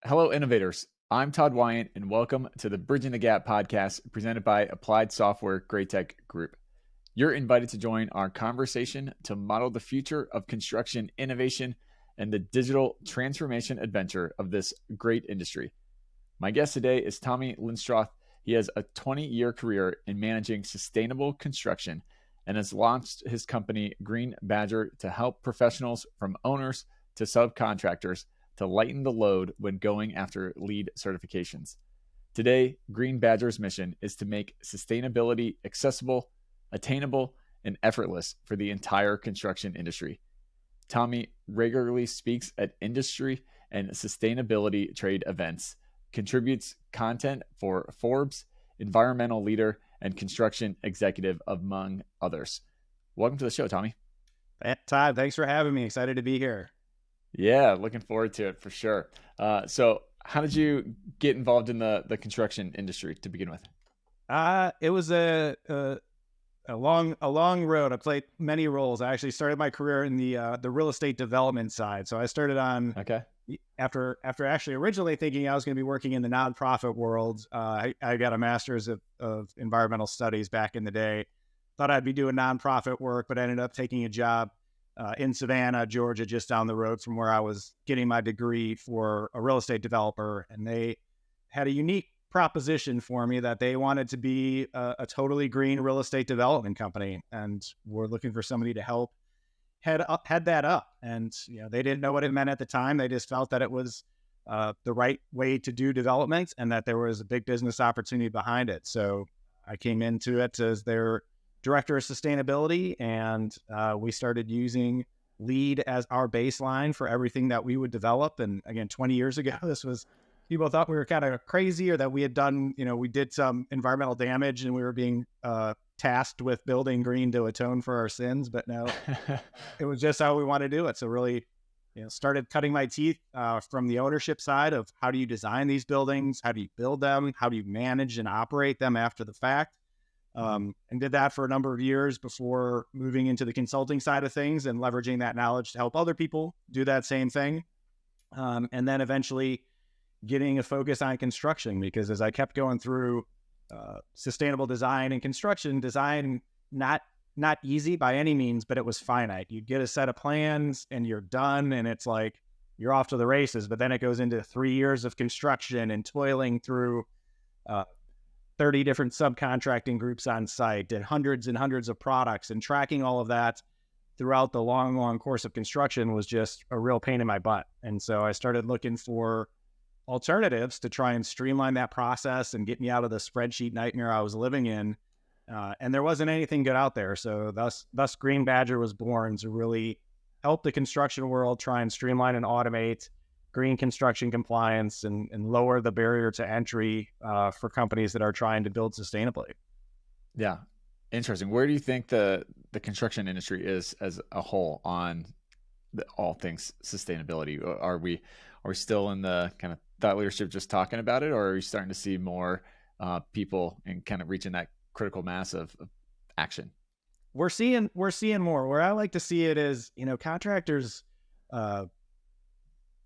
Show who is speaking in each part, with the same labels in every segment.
Speaker 1: Hello, innovators. I'm Todd Wyant, and welcome to the Bridging the Gap podcast presented by Applied Software Great Tech Group. You're invited to join our conversation to model the future of construction innovation and the digital transformation adventure of this great industry. My guest today is Tommy Linstroth. He has a 20-year career in managing sustainable construction and has launched his company, Green Badger, to help professionals from owners to subcontractors to lighten the load when going after LEED certifications. Today, Green Badger's mission is to make sustainability accessible, attainable, and effortless for the entire construction industry. Tommy regularly speaks at industry and sustainability trade events, contributes content for Forbes, Environmental Leader, and Construction Executive, among others. Welcome to the show, Tommy.
Speaker 2: Todd, thanks for having me. Excited to be here.
Speaker 1: Yeah, looking forward to it for sure. So how did you get involved in the construction industry to begin with?
Speaker 2: It was a long road. I played many roles. I actually started my career in the real estate development side. So I started on after actually originally thinking I was going to be working in the nonprofit world. I got a master's of environmental studies back in the day. Thought I'd be doing nonprofit work, but ended up taking a job in Savannah, Georgia, just down the road from where I was getting my degree for a real estate developer. And they had a unique proposition for me that they wanted to be a totally green real estate development company. And we're looking for somebody to help head that up. And, they didn't know what it meant at the time. They just felt that it was the right way to do development and that there was a big business opportunity behind it. So I came into it as their director of sustainability, and we started using LEED as our baseline for everything that we would develop. And again, 20 years ago, people thought we were kind of crazy, or that we had done, we did some environmental damage and we were being tasked with building green to atone for our sins. But no, it was just how we want to do it. So really, started cutting my teeth from the ownership side of how do you design these buildings? How do you build them? How do you manage and operate them after the fact? And did that for a number of years before moving into the consulting side of things and leveraging that knowledge to help other people do that same thing. And then eventually getting a focus on construction, because as I kept going through sustainable design and construction, design, not easy by any means, but it was finite. You get a set of plans and you're done, and it's like you're off to the races. But then it goes into 3 years of construction and toiling through 30 different subcontracting groups on site and hundreds of products, and tracking all of that throughout the long course of construction was just a real pain in my butt. And so I started looking for alternatives to try and streamline that process and get me out of the spreadsheet nightmare I was living in. And there wasn't anything good out there. So thus Green Badger was born to really help the construction world try and streamline and automate green construction compliance and lower the barrier to entry for companies that are trying to build sustainably.
Speaker 1: Yeah. Interesting. Where do you think the construction industry is as a whole on all things sustainability? Are we still in the kind of thought leadership just talking about it, or are you starting to see more people and kind of reaching that critical mass of action?
Speaker 2: We're seeing more. Where I like to see it is, contractors,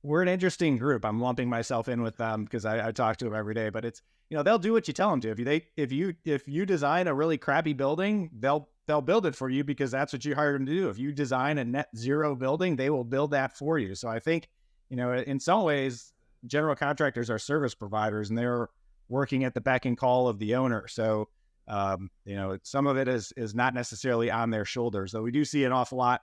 Speaker 2: we're an interesting group. I'm lumping myself in with them because I talk to them every day, but it's, they'll do what you tell them to. If you design a really crappy building, they'll build it for you because that's what you hired them to do. If you design a net zero building, they will build that for you. So I think, in some ways, general contractors are service providers and they're working at the beck and call of the owner. So, some of it is not necessarily on their shoulders, though we do see an awful lot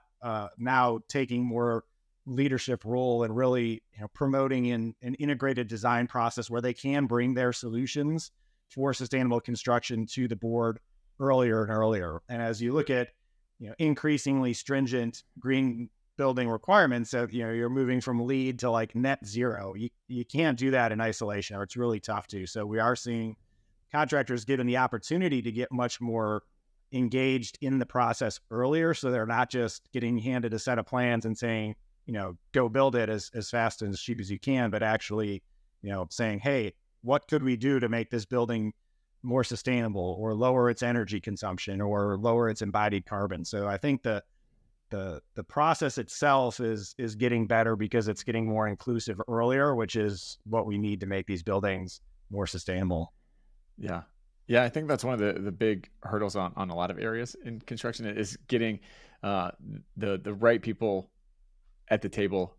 Speaker 2: now taking more leadership role and really promoting an integrated design process where they can bring their solutions for sustainable construction to the board earlier and earlier. And as you look at increasingly stringent green building requirements, so you're moving from LEED to like net zero, you can't do that in isolation, or it's really tough to. So we are seeing contractors given the opportunity to get much more engaged in the process earlier, so they're not just getting handed a set of plans and saying, go build it as fast and as cheap as you can, but actually, saying, hey, what could we do to make this building more sustainable or lower its energy consumption or lower its embodied carbon? So I think the the process itself is getting better because it's getting more inclusive earlier, which is what we need to make these buildings more sustainable.
Speaker 1: Yeah. Yeah, I think that's one of the big hurdles on a lot of areas in construction is getting the right people at the table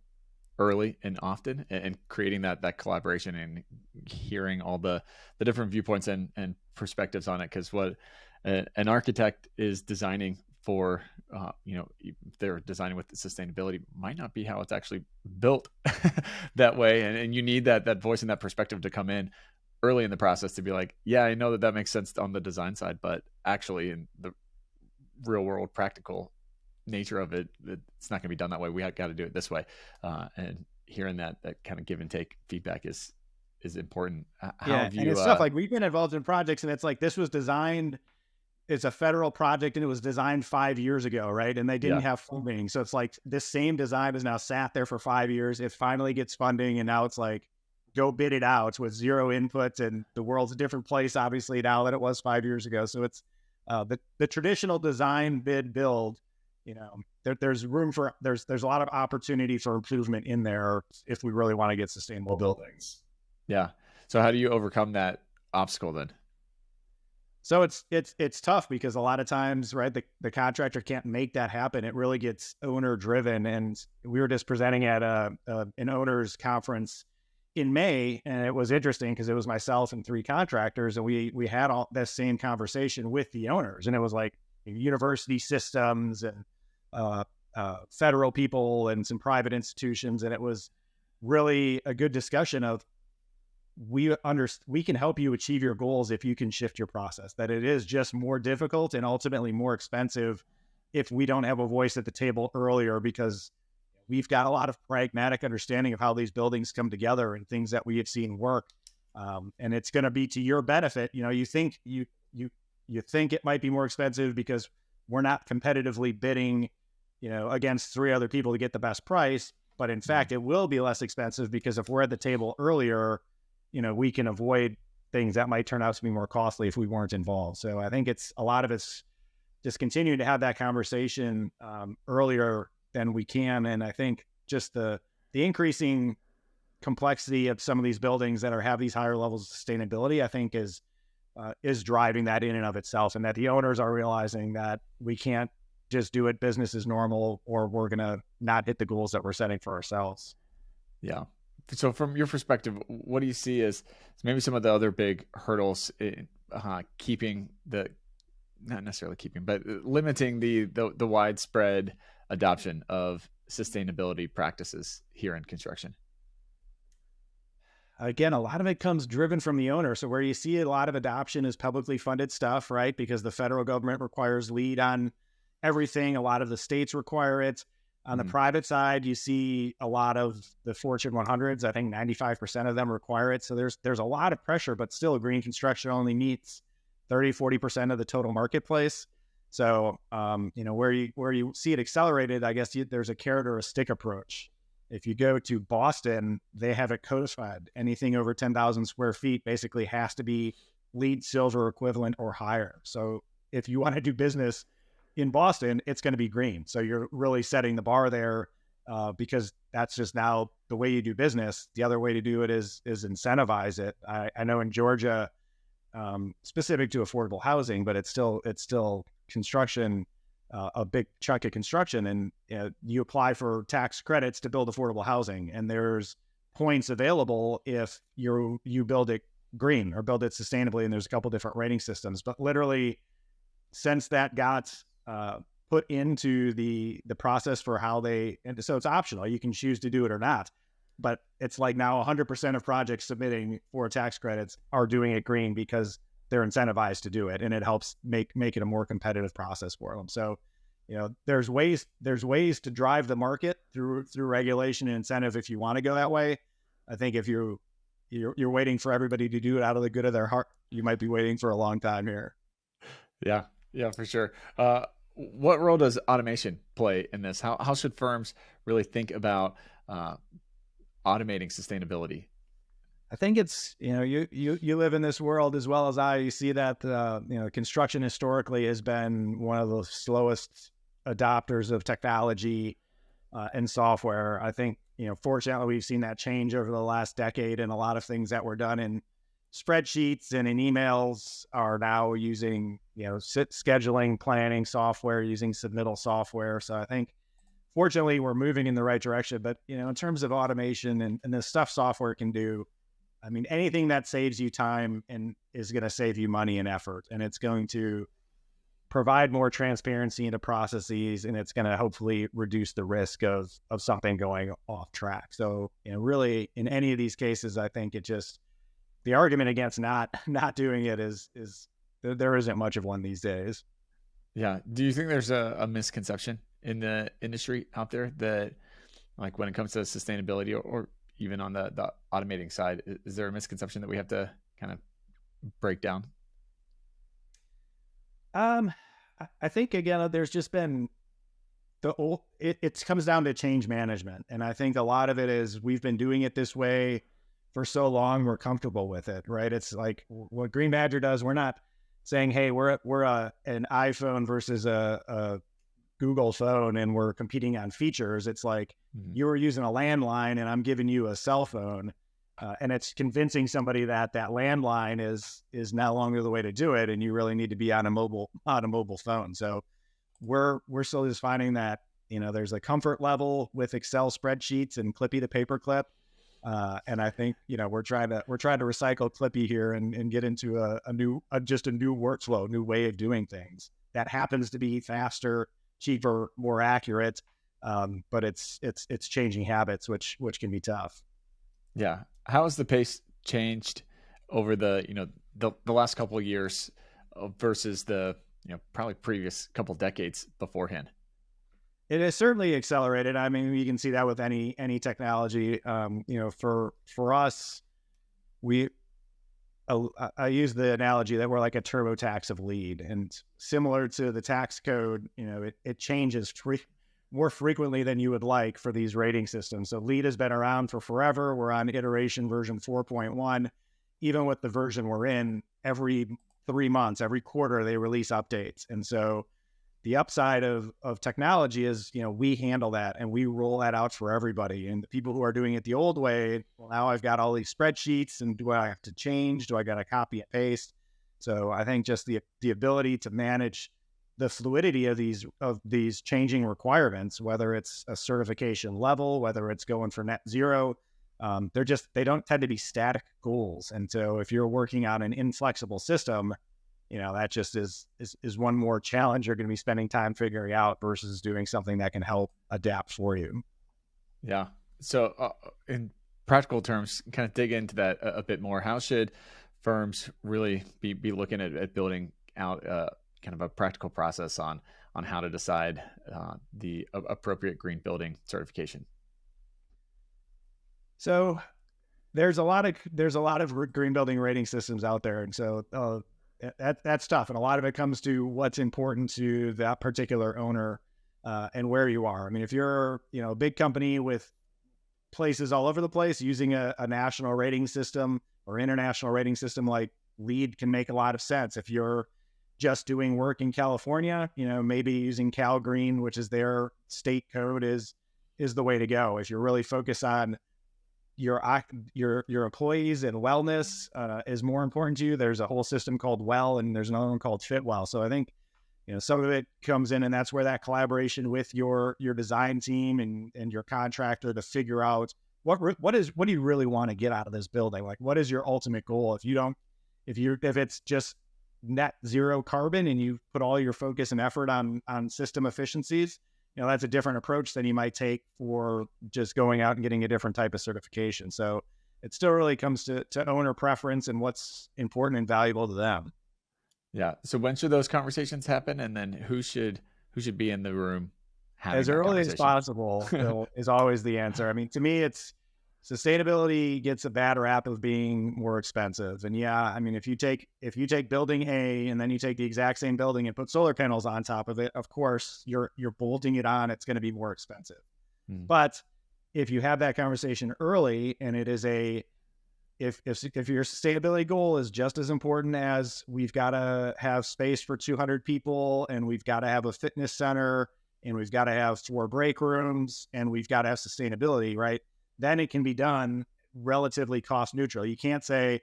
Speaker 1: early and often, and creating that collaboration and hearing all the different viewpoints and perspectives on it. Because what an architect is designing for, if they're designing with the sustainability, might not be how it's actually built that way. And you need that voice and that perspective to come in early in the process to be like, yeah, I know that makes sense on the design side, but actually in the real world practical nature of it, it's not going to be done that way. We got to do it this way. And hearing that kind of give and take feedback is important.
Speaker 2: And it's stuff like we've been involved in projects, and it's like, this was designed, it's a federal project, and it was designed 5 years ago, right? And they didn't have funding. So it's like this same design has now sat there for 5 years. It finally gets funding, and now it's like, go bid it out with zero input, and the world's a different place, obviously, now than it was 5 years ago. So it's the traditional design, bid, build, there's room for, there's a lot of opportunity for improvement in there if we really want to get sustainable buildings.
Speaker 1: Yeah. So how do you overcome that obstacle then?
Speaker 2: So it's tough because a lot of times, right, the contractor can't make that happen. It really gets owner driven. And we were just presenting at an owners conference in May, and it was interesting because it was myself and 3 contractors, and we had all this same conversation with the owners, and it was like university systems and federal people and some private institutions, and it was really a good discussion of we can help you achieve your goals if you can shift your process. That it is just more difficult and ultimately more expensive if we don't have a voice at the table earlier, because we've got a lot of pragmatic understanding of how these buildings come together and things that we have seen work. And it's going to be to your benefit. You think it might be more expensive because we're not competitively bidding, against 3 other people to get the best price. But in fact, it will be less expensive because if we're at the table earlier, we can avoid things that might turn out to be more costly if we weren't involved. So I think a lot of it's just continuing to have that conversation earlier than we can. And I think just the increasing complexity of some of these buildings that have these higher levels of sustainability, I think is driving that in and of itself, and that the owners are realizing that we can't just do it business as normal, or we're going to not hit the goals that we're setting for ourselves.
Speaker 1: Yeah. So from your perspective, what do you see as maybe some of the other big hurdles in not necessarily keeping, but limiting the widespread adoption of sustainability practices here in construction?
Speaker 2: Again, a lot of it comes driven from the owner. So where you see a lot of adoption is publicly funded stuff, right? Because the federal government requires LEED on everything. A lot of the states require it. On the private side, you see a lot of the Fortune 100s. I think 95% of them require it. So there's a lot of pressure, but still green construction only meets 30-40% of the total marketplace. So, where you see it accelerated, I guess there's a carrot or a stick approach. If you go to Boston, they have it codified. Anything over 10,000 square feet basically has to be LEED Silver equivalent or higher. So if you want to do business in Boston, it's going to be green. So you're really setting the bar there because that's just now the way you do business. The other way to do it is incentivize it. I know in Georgia, specific to affordable housing, but it's still construction, a big chunk of construction, and you apply for tax credits to build affordable housing, and there's points available if you build it green or build it sustainably, and there's a couple different rating systems. But literally, since that got put into the process for how and so it's optional, you can choose to do it or not. But it's like now 100% of projects submitting for tax credits are doing it green because they're incentivized to do it, and it helps make it a more competitive process for them. So, there's ways to drive the market through regulation and incentive if you want to go that way. I think if you're waiting for everybody to do it out of the good of their heart, you might be waiting for a long time here.
Speaker 1: Yeah, for sure. What role does automation play in this? How should firms really think about automating sustainability?
Speaker 2: I think it's, you live in this world as well as I. You see that, construction historically has been one of the slowest adopters of technology and software. I think, fortunately, we've seen that change over the last decade, and a lot of things that were done in spreadsheets and in emails are now using, scheduling, planning software, using submittal software. So I think, fortunately, we're moving in the right direction. But, in terms of automation and the stuff software can do, I mean, anything that saves you time and is going to save you money and effort, and it's going to provide more transparency into processes, and it's going to hopefully reduce the risk of something going off track. So, really, in any of these cases, I think the argument against not doing it is there isn't much of one these days.
Speaker 1: Yeah. Do you think there's a misconception in the industry out there that, like, when it comes to sustainability or even on the automating side, is there a misconception that we have to kind of break down?
Speaker 2: I think, again, there's just been it comes down to change management. And I think a lot of it is we've been doing it this way for so long, we're comfortable with it, right? It's like what Green Badger does. We're not saying, hey, we're an iPhone versus a Google phone and we're competing on features. It's like you were using a landline and I'm giving you a cell phone. And it's convincing somebody that landline is no longer the way to do it, and you really need to be on a mobile phone. So we're still just finding that there's a comfort level with Excel spreadsheets and Clippy the paperclip, and I think we're trying to recycle Clippy here and get into a new workflow, new way of doing things that happens to be faster, cheaper, more accurate, but it's changing habits, which can be tough.
Speaker 1: Yeah. How has the pace changed over the last couple of years versus the, probably previous couple decades beforehand?
Speaker 2: It has certainly accelerated. I mean, you can see that with any technology. For us, I use the analogy that we're like a TurboTax of lead, and similar to the tax code, it changes more frequently than you would like for these rating systems. So LEAD has been around for forever. We're on iteration version 4.1. Even with the version we're in, every 3 months, every quarter, they release updates. And so the upside of technology is, we handle that and we roll that out for everybody. And the people who are doing it the old way, well, now I've got all these spreadsheets, and do I have to change? Do I got to copy and paste? So I think just the ability to manage the fluidity of these changing requirements, whether it's a certification level, whether it's going for net zero, they don't tend to be static goals. And so if you're working on an inflexible system, that just is one more challenge you're going to be spending time figuring out versus doing something that can help adapt for you.
Speaker 1: Yeah. So in practical terms, kind of dig into that a bit more. How should firms really be looking at building out kind of a practical process on how to decide the appropriate green building certification?
Speaker 2: So there's a lot of green building rating systems out there, and so that's tough. And a lot of it comes to what's important to that particular owner and where you are. I mean, if you're a big company with places all over the place, using a national rating system or international rating system like LEED can make a lot of sense. If you're just doing work in California, maybe using Cal Green, which is their state code, is the way to go. If you're really focused on your employees and wellness is more important to you, there's a whole system called WELL, and there's another one called FitWell. So I think some of it comes in, and that's where that collaboration with your design team and your contractor to figure out what do you really want to get out of this building? Like, what is your ultimate goal? If it's just net zero carbon and you put all your focus and effort on system efficiencies, that's a different approach than you might take for just going out and getting a different type of certification. So it still really comes to owner preference and what's important and valuable to them.
Speaker 1: Yeah. So when should those conversations happen? And then who should be in the room having
Speaker 2: as early as possible is always the answer. I mean, to me, it's sustainability gets a bad rap of being more expensive. And yeah, I mean, if you take building A and then you take the exact same building and put solar panels on top of it, of course you're bolting it on, it's going to be more expensive. But if you have that conversation early, and it is if your sustainability goal is just as important as we've got to have space for 200 people and we've got to have a fitness center and we've got to have 4 break rooms, and we've got to have sustainability, right? Then it can be done relatively cost neutral. You can't say,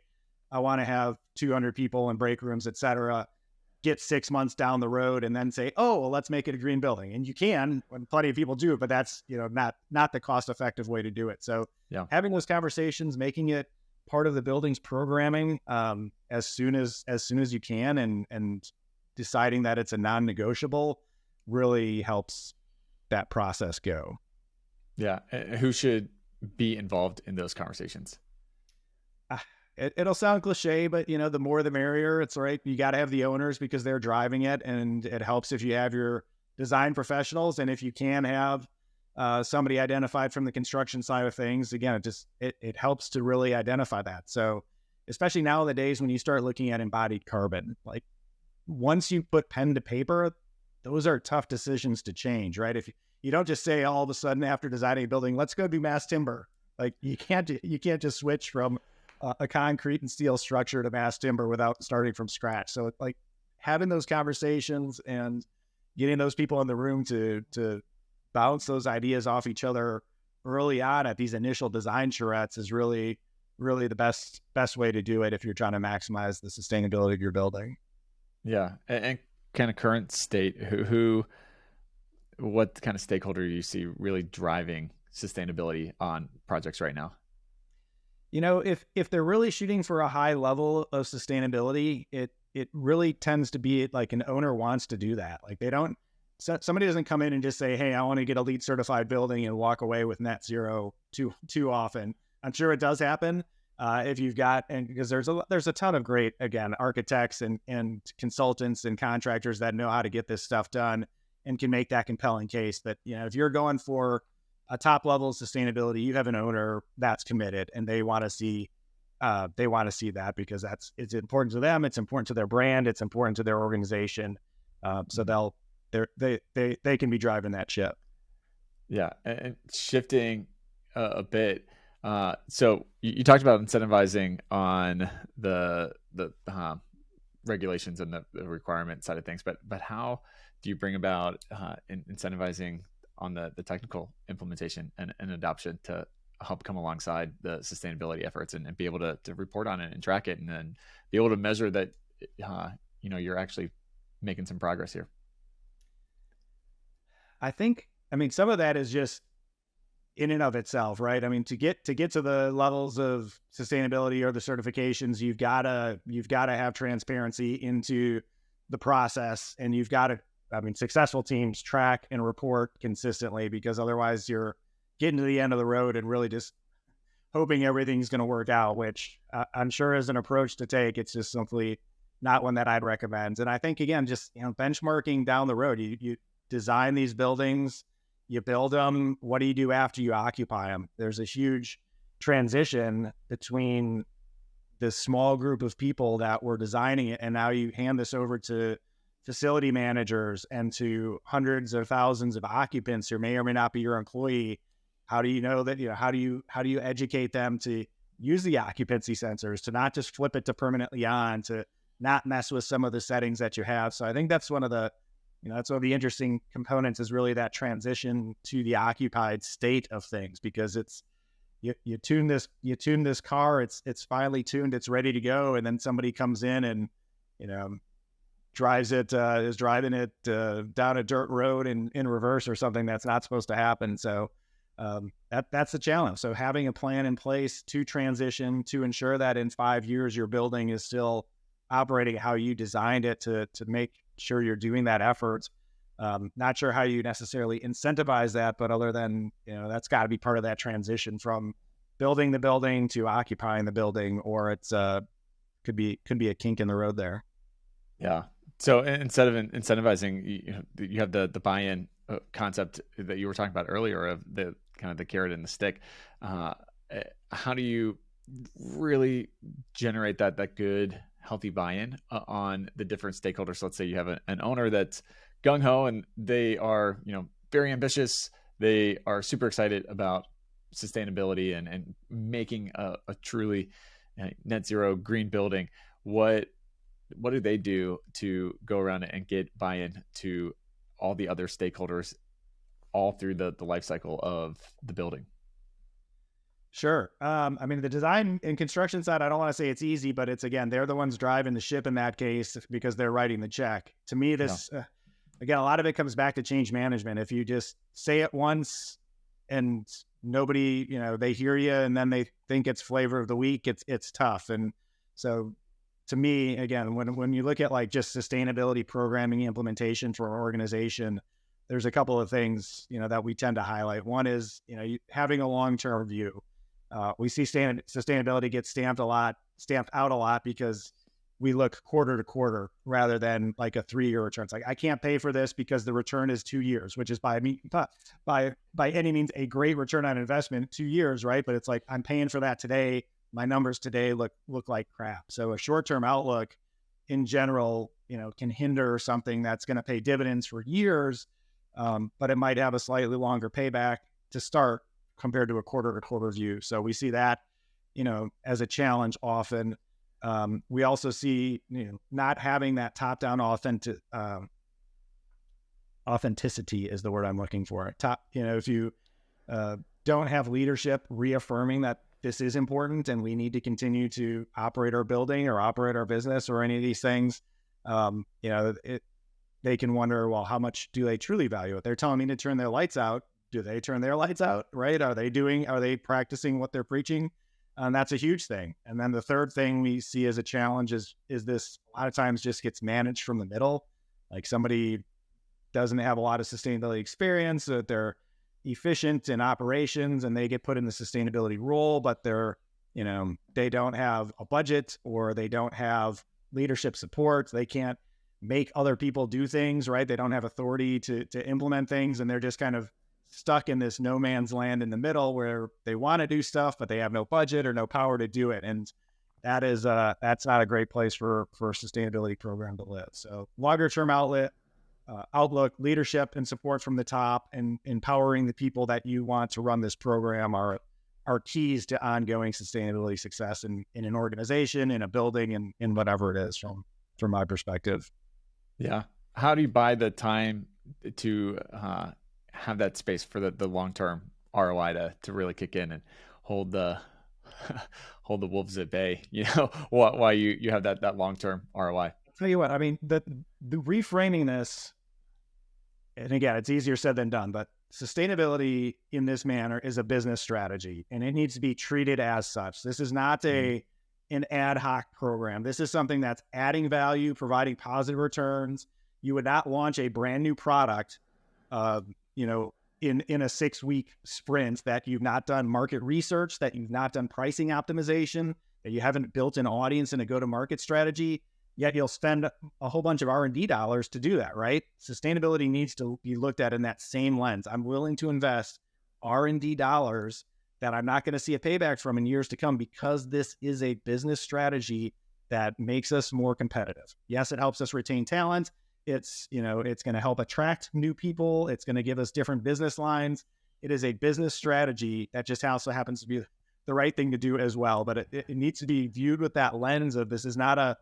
Speaker 2: I want to have 200 people in break rooms, et cetera, get 6 months down the road and then say, oh, well, let's make it a green building. And you can, when plenty of people do it, but that's, not the cost effective way to do it. So having those conversations, making it part of the building's programming as soon as you can, and deciding that it's a non-negotiable really helps that process go.
Speaker 1: Yeah. Who should be involved in those conversations?
Speaker 2: It'll sound cliche, but the more the merrier. It's right. You got to have the owners because they're driving it, and it helps if you have your design professionals, and if you can have somebody identified from the construction side of things. Again, it helps to really identify that. So especially nowadays when you start looking at embodied carbon, like once you put pen to paper, those are tough decisions to change, right? If you don't just say all of a sudden after designing a building, let's go do mass timber. Like you can't just switch from a concrete and steel structure to mass timber without starting from scratch. So like having those conversations and getting those people in the room to bounce those ideas off each other early on at these initial design charrettes is really, really the best way to do it if you're trying to maximize the sustainability of your building.
Speaker 1: Yeah. And kind of current state, what kind of stakeholder do you see really driving sustainability on projects right now?
Speaker 2: If they're really shooting for a high level of sustainability, it really tends to be like an owner wants to do that. Like somebody doesn't come in and just say, hey, I want to get a LEED certified building and walk away with net zero too often. I'm sure it does happen if you've got, and because there's a ton of great, again, architects and consultants and contractors that know how to get this stuff done and can make that compelling case. But if you're going for a top level of sustainability, you have an owner that's committed, and they want to see that because it's important to them. It's important to their brand. It's important to their organization. So they can be driving that ship.
Speaker 1: Yeah. And shifting a bit. So you talked about incentivizing on the regulations and the requirement side of things, but how do you bring about incentivizing on the technical implementation and adoption to help come alongside the sustainability efforts and be able to report on it and track it, and then be able to measure that you're actually making some progress here?
Speaker 2: I mean, some of that is just in and of itself, right? I mean, to get to the levels of sustainability or the certifications, you've got to have transparency into the process, and you've got to, successful teams track and report consistently, because otherwise you're getting to the end of the road and really just hoping everything's going to work out, which I'm sure is an approach to take. It's just simply not one that I'd recommend. And I think, again, just benchmarking down the road, you design these buildings, you build them. What do you do after you occupy them? There's a huge transition between this small group of people that were designing it, and now you hand this over to facility managers and to hundreds of thousands of occupants who may or may not be your employee. How do you know that, how do you educate them to use the occupancy sensors, to not just flip it to permanently on, to not mess with some of the settings that you have? So I think that's one of the interesting components, is really that transition to the occupied state of things, because it's, you tune this car, it's finally tuned, it's ready to go. And then somebody comes in and, is driving it down a dirt road in reverse or something that's not supposed to happen. So that's the challenge. So having a plan in place to transition, to ensure that in 5 years your building is still operating how you designed it, to make sure you're doing that effort. Not sure how you necessarily incentivize that, but other than, that's got to be part of that transition from building the building to occupying the building, or it's could be a kink in the road there.
Speaker 1: Yeah. So instead of incentivizing, you have the buy-in concept that you were talking about earlier, of the kind of the carrot and the stick. How do you really generate that good, healthy buy-in on the different stakeholders? So let's say you have an owner that's gung-ho, and they are, very ambitious. They are super excited about sustainability and making a truly net zero green building. What do they do to go around and get buy-in to all the other stakeholders all through the life cycle of the building?
Speaker 2: Sure. I mean, the design and construction side, I don't want to say it's easy, but it's, again, they're the ones driving the ship in that case because they're writing the check. To me, this, again, a lot of it comes back to change management. If you just say it once and nobody, they hear you and then they think it's flavor of the week, it's tough. And so to me, again, when you look at like just sustainability programming implementation for an organization, there's a couple of things, that we tend to highlight. One is, having a long-term view. We see sustainability get stamped out a lot because we look quarter to quarter rather than like a 3-year return. It's like, I can't pay for this because the return is 2 years, which is by any means a great return on investment, 2 years, right? But it's like, I'm paying for that today. My numbers today look like crap. So a short-term outlook in general, can hinder something that's going to pay dividends for years, but it might have a slightly longer payback to start compared to a quarter-to-quarter view. So we see that, as a challenge often. We also see, not having that top-down authenticity is the word I'm looking for. If you don't have leadership reaffirming that this is important and we need to continue to operate our building or operate our business or any of these things, they can wonder, well, how much do they truly value it? They're telling me to turn their lights out. Do they turn their lights out, right? Are they practicing what they're preaching? And that's a huge thing. And then the third thing we see as a challenge is this a lot of times just gets managed from the middle. Like somebody doesn't have a lot of sustainability experience, so that they're efficient in operations and they get put in the sustainability role, but they don't have a budget or they don't have leadership support. They can't make other people do things, right? They don't have authority to implement things. And they're just kind of stuck in this no man's land in the middle where they want to do stuff, but they have no budget or no power to do it. And that's not a great place for a sustainability program to live. So longer term outlook, leadership and support from the top, and empowering the people that you want to run this program are keys to ongoing sustainability success in an organization, in a building, and in whatever it is from my perspective.
Speaker 1: Yeah. How do you buy the time to have that space for the long-term ROI to really kick in and hold the wolves at bay, while you have that long-term ROI?
Speaker 2: I'll tell you what, I mean, the reframing this, and again, it's easier said than done, but sustainability in this manner is a business strategy and it needs to be treated as such. This is not an ad hoc program. This is something that's adding value, providing positive returns. You would not launch a brand new product, in a 6-week sprint that you've not done market research, that you've not done pricing optimization, that you haven't built an audience and a go-to-market strategy, yet you'll spend a whole bunch of R&D dollars to do that, right? Sustainability needs to be looked at in that same lens. I'm willing to invest R&D dollars that I'm not going to see a payback from in years to come because this is a business strategy that makes us more competitive. Yes, it helps us retain talent. It's going to help attract new people. It's going to give us different business lines. It is a business strategy that just also happens to be the right thing to do as well. But it needs to be viewed with that lens of, this is not a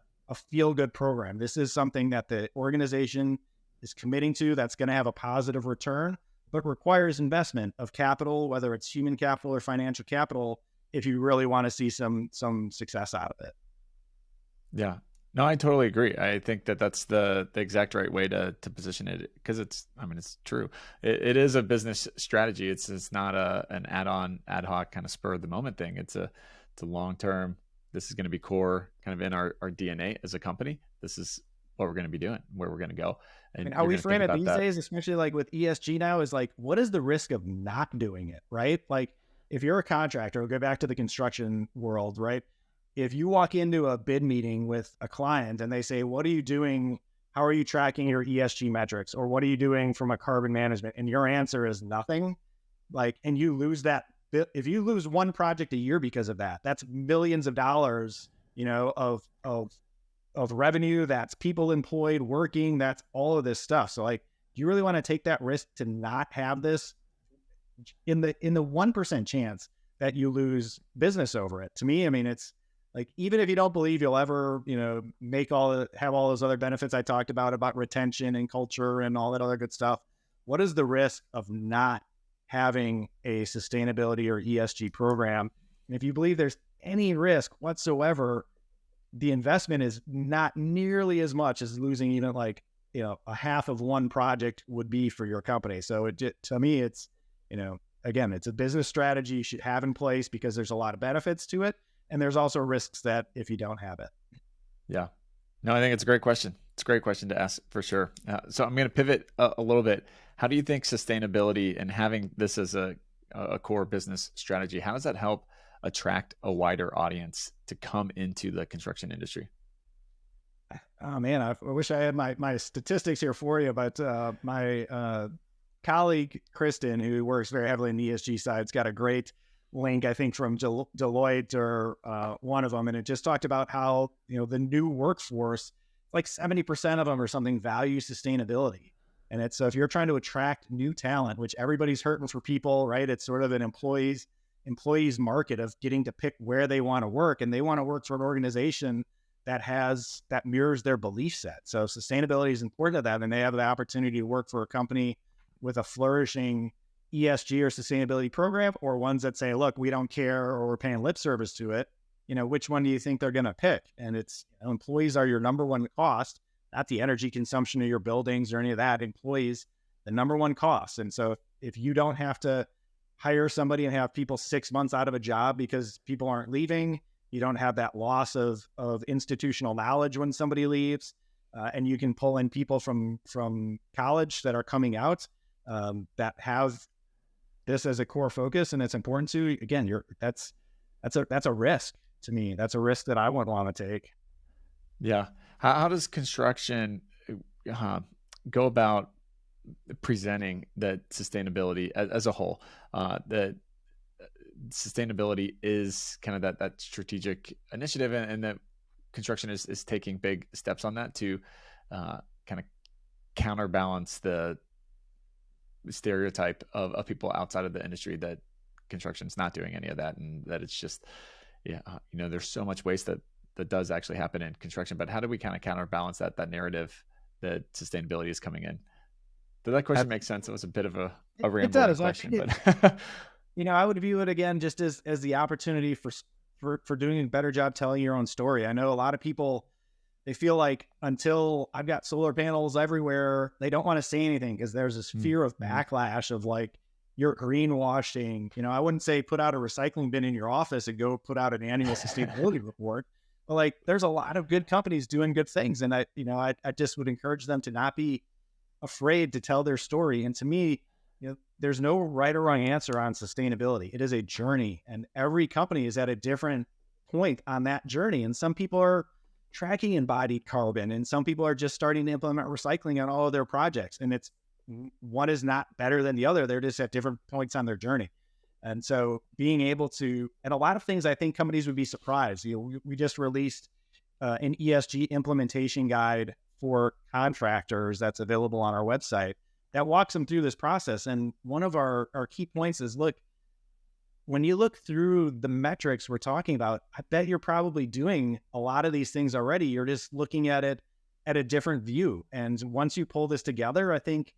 Speaker 2: feel-good program. This is something that the organization is committing to that's going to have a positive return, but requires investment of capital, whether it's human capital or financial capital, if you really want to see some success out of it.
Speaker 1: Yeah. No, I totally agree. I think that's the exact right way to position it, because it's true. It is a business strategy. It's not an add-on, ad hoc kind of spur of the moment thing. It's a long-term. This is going to be core kind of in our DNA as a company. This is what we're going to be doing, where we're going to go. And
Speaker 2: how we frame it these days, especially like with ESG now, is like, what is the risk of not doing it, right? Like if you're a contractor, we'll go back to the construction world, right? If you walk into a bid meeting with a client and they say, what are you doing? How are you tracking your ESG metrics? Or what are you doing from a carbon management? And your answer is nothing. And you lose that. If you lose one project a year because of that, that's millions of dollars, of revenue. That's people employed working. That's all of this stuff. So do you really want to take that risk to not have this in the 1% chance that you lose business over it? To me, it's like, even if you don't believe you'll ever, have all those other benefits I talked about retention and culture and all that other good stuff, what is the risk of not having a sustainability or ESG program? And if you believe there's any risk whatsoever, the investment is not nearly as much as losing even like, a half of one project would be for your company. So to me, it's, again, it's a business strategy you should have in place because there's a lot of benefits to it. And there's also risks that if you don't have it.
Speaker 1: Yeah. No, I think it's a great question. It's a great question to ask for sure. So I'm going to pivot a little bit. How do you think sustainability and having this as a core business strategy, how does that help attract a wider audience to come into the construction industry?
Speaker 2: Oh man, I wish I had my statistics here for you, but my colleague Kristen, who works very heavily in the ESG side, has got a great link, I think, from Deloitte or one of them, and it just talked about how the new workforce, like 70% of them or something, value sustainability. And it's so if you're trying to attract new talent, which everybody's hurting for people, right? It's sort of an employees market of getting to pick where they want to work, and they want to work for an organization that mirrors their belief set. So sustainability is important to them, and they have the opportunity to work for a company with a flourishing ESG or sustainability program, or ones that say, look, we don't care, or we're paying lip service to it. Which one do you think they're going to pick? And it's employees are your number one cost, not the energy consumption of your buildings or any of that. Employees, the number one cost. And so if you don't have to hire somebody and have people 6 months out of a job because people aren't leaving, you don't have that loss of institutional knowledge when somebody leaves, and you can pull in people from college that are coming out that have this as a core focus, and it's important to, again, that's a risk to me. That's a risk that I wouldn't want to take.
Speaker 1: Yeah. How does construction go about presenting that sustainability as a whole? That sustainability is kind of that strategic initiative, and that construction is taking big steps on that to kind of counterbalance the stereotype of people outside of the industry that construction is not doing any of that, and that it's just, there's so much waste that does actually happen in construction. But how do we kind of counterbalance that narrative that sustainability is coming in? Did that question make sense? It was a bit of a rambling question, but
Speaker 2: I would view it again just as the opportunity for doing a better job telling your own story. I know a lot of people, they feel like until I've got solar panels everywhere, they don't want to say anything because there's this fear of backlash of like, you're greenwashing. I wouldn't say put out a recycling bin in your office and go put out an annual sustainability report. But like, there's a lot of good companies doing good things. And I just would encourage them to not be afraid to tell their story. And to me, there's no right or wrong answer on sustainability. It is a journey, and every company is at a different point on that journey. And some people are tracking embodied carbon, and some people are just starting to implement recycling on all of their projects. And one is not better than the other. They're just at different points on their journey. And so being able to, and a lot of things I think companies would be surprised. We just released an ESG implementation guide for contractors that's available on our website that walks them through this process. And one of our key points is, look, when you look through the metrics we're talking about, I bet you're probably doing a lot of these things already. You're just looking at it at a different view. And once you pull this together, I think,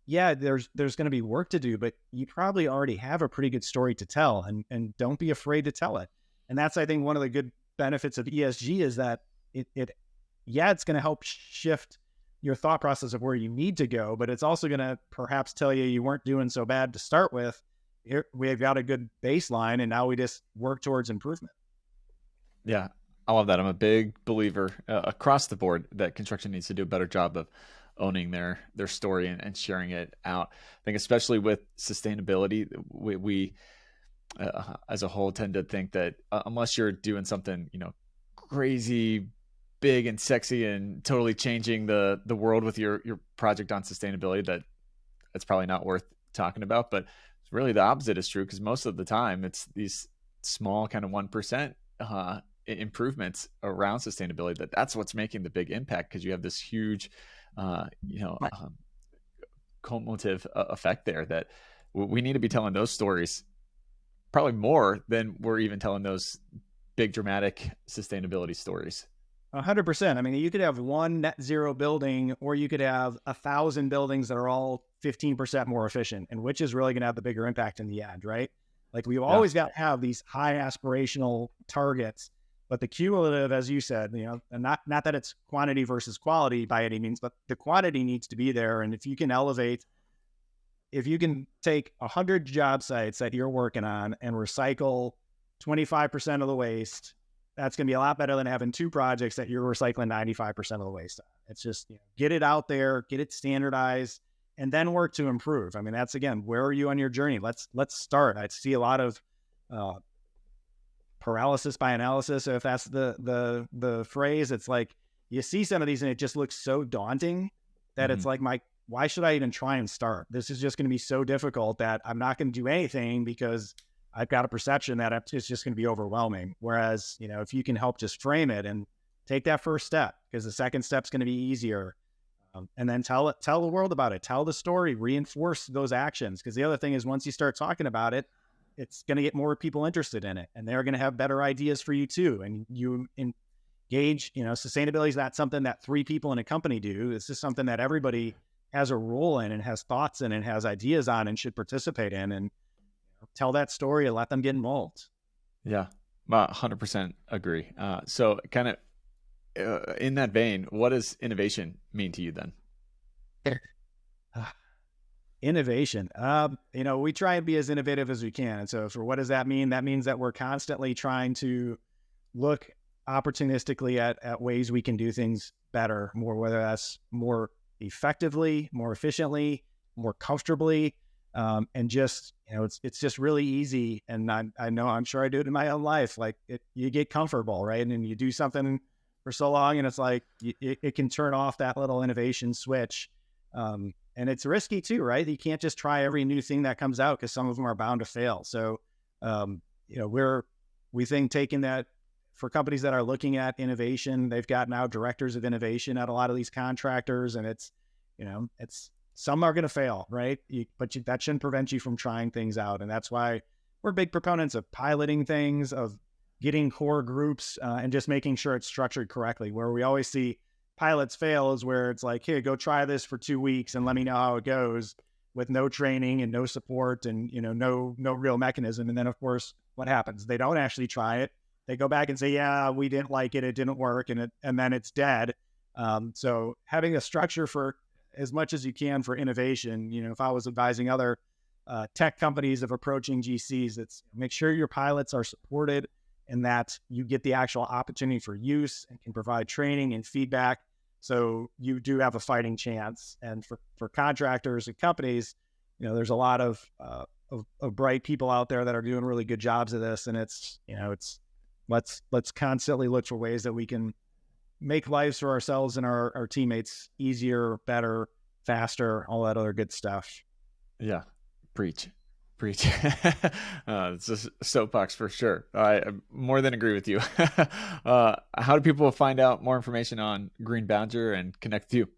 Speaker 2: yeah, there's going to be work to do, but you probably already have a pretty good story to tell, and don't be afraid to tell it. And that's, I think, one of the good benefits of ESG is that it's going to help shift your thought process of where you need to go, but it's also going to perhaps tell you weren't doing so bad to start with. Here, we've got a good baseline, and now we just work towards improvement.
Speaker 1: Yeah, I love that. I'm a big believer across the board that construction needs to do a better job of owning their story and sharing it out. I think especially with sustainability, we as a whole tend to think that unless you're doing something, crazy, big and sexy and totally changing the world with your project on sustainability, that's probably not worth talking about. But really the opposite is true, because most of the time it's these small kind of 1% improvements around sustainability that's what's making the big impact, because you have this huge cumulative effect there that we need to be telling those stories probably more than we're even telling those big dramatic sustainability stories.
Speaker 2: 100%. I mean, you could have one net zero building, or you could have 1,000 buildings that are all 15% more efficient, and which is really going to have the bigger impact in the end, right? Like, we've always got to have these high aspirational targets, but the cumulative, as you said, and not that it's quantity versus quality by any means, but the quantity needs to be there. And if you can take 100 job sites that you're working on and recycle 25% of the waste, that's going to be a lot better than having 2 projects that you're recycling 95% of the waste on. It's just, get it out there, get it standardized, and then work to improve. I mean, that's, again, where are you on your journey? Let's start. I see a lot of paralysis by analysis. So if that's the phrase, it's like, you see some of these and it just looks so daunting that it's like, why should I even try and start? This is just going to be so difficult that I'm not going to do anything, because I've got a perception that it's just going to be overwhelming. Whereas, if you can help just frame it and take that first step, because the second step's going to be easier, and then tell the world about it, tell the story, reinforce those actions. Because the other thing is, once you start talking about it, it's going to get more people interested in it, and they're going to have better ideas for you too. And you engage, sustainability is not something that 3 people in a company do. It's just something that everybody has a role in and has thoughts in and has ideas on and should participate in, and tell that story and let them get involved.
Speaker 1: Yeah, 100% agree. So kind of in that vein, what does innovation mean to you then?
Speaker 2: Innovation. We try and be as innovative as we can. And so for what does that mean? That means that we're constantly trying to look opportunistically at ways we can do things better, more, whether that's more effectively, more efficiently, more comfortably. And just, it's just really easy. And I know, I'm sure I do it in my own life. Like, you get comfortable, right? And then you do something for so long, and it's like, it can turn off that little innovation switch. And it's risky too, right? You can't just try every new thing that comes out, because some of them are bound to fail. So, we think taking that, for companies that are looking at innovation, they've got now directors of innovation at a lot of these contractors, and it's some are going to fail, right? But that shouldn't prevent you from trying things out. And that's why we're big proponents of piloting things, of getting core groups, and just making sure it's structured correctly. Where we always see pilots fail is where it's like, hey, go try this for 2 weeks and let me know how it goes, with no training and no support and, no real mechanism. And then, of course, what happens? They don't actually try it. They go back and say, yeah, we didn't like it. It didn't work. And then it's dead. So having a structure for as much as you can for innovation, if I was advising other tech companies of approaching GCs, it's make sure your pilots are supported and that you get the actual opportunity for use and can provide training and feedback, so you do have a fighting chance. And for contractors and companies, there's a lot of bright people out there that are doing really good jobs of this. And let's constantly look for ways that we can make lives for ourselves and our teammates easier, better, faster, all that other good stuff.
Speaker 1: Yeah. Preach. It's just soapbox for sure. I more than agree with you. How do people find out more information on Green Badger and connect with you?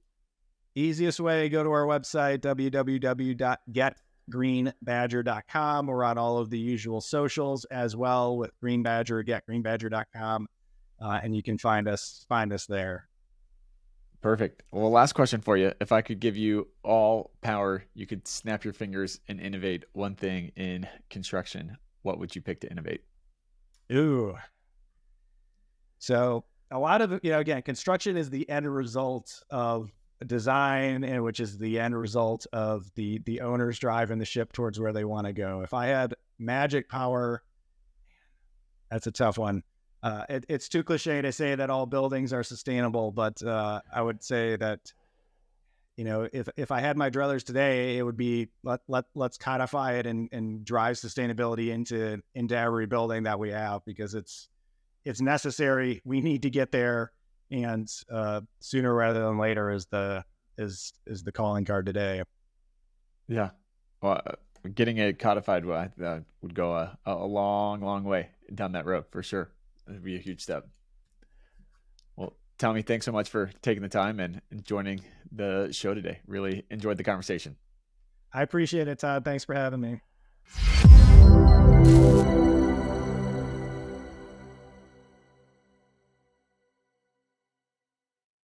Speaker 2: Easiest way, go to our website, www.getgreenbadger.com. We're on all of the usual socials as well with Green Badger, getgreenbadger.com. And you can find us there.
Speaker 1: Perfect. Well, last question for you. If I could give you all power, you could snap your fingers and innovate one thing in construction, what would you pick to innovate?
Speaker 2: Ooh. So a lot of, again, construction is the end result of design, and which is the end result of the owners driving the ship towards where they want to go. If I had magic power, that's a tough one. It's too cliche to say that all buildings are sustainable, but I would say that, if I had my druthers today, it would be let's codify it and drive sustainability into every building that we have, because it's necessary. We need to get there, and sooner rather than later is the calling card today.
Speaker 1: Yeah, well, getting it codified would go a long way down that road for sure. It'd be a huge step. Well, Tommy, thanks so much for taking the time and joining the show today. Really enjoyed the conversation.
Speaker 2: I appreciate it, Todd. Thanks for having me.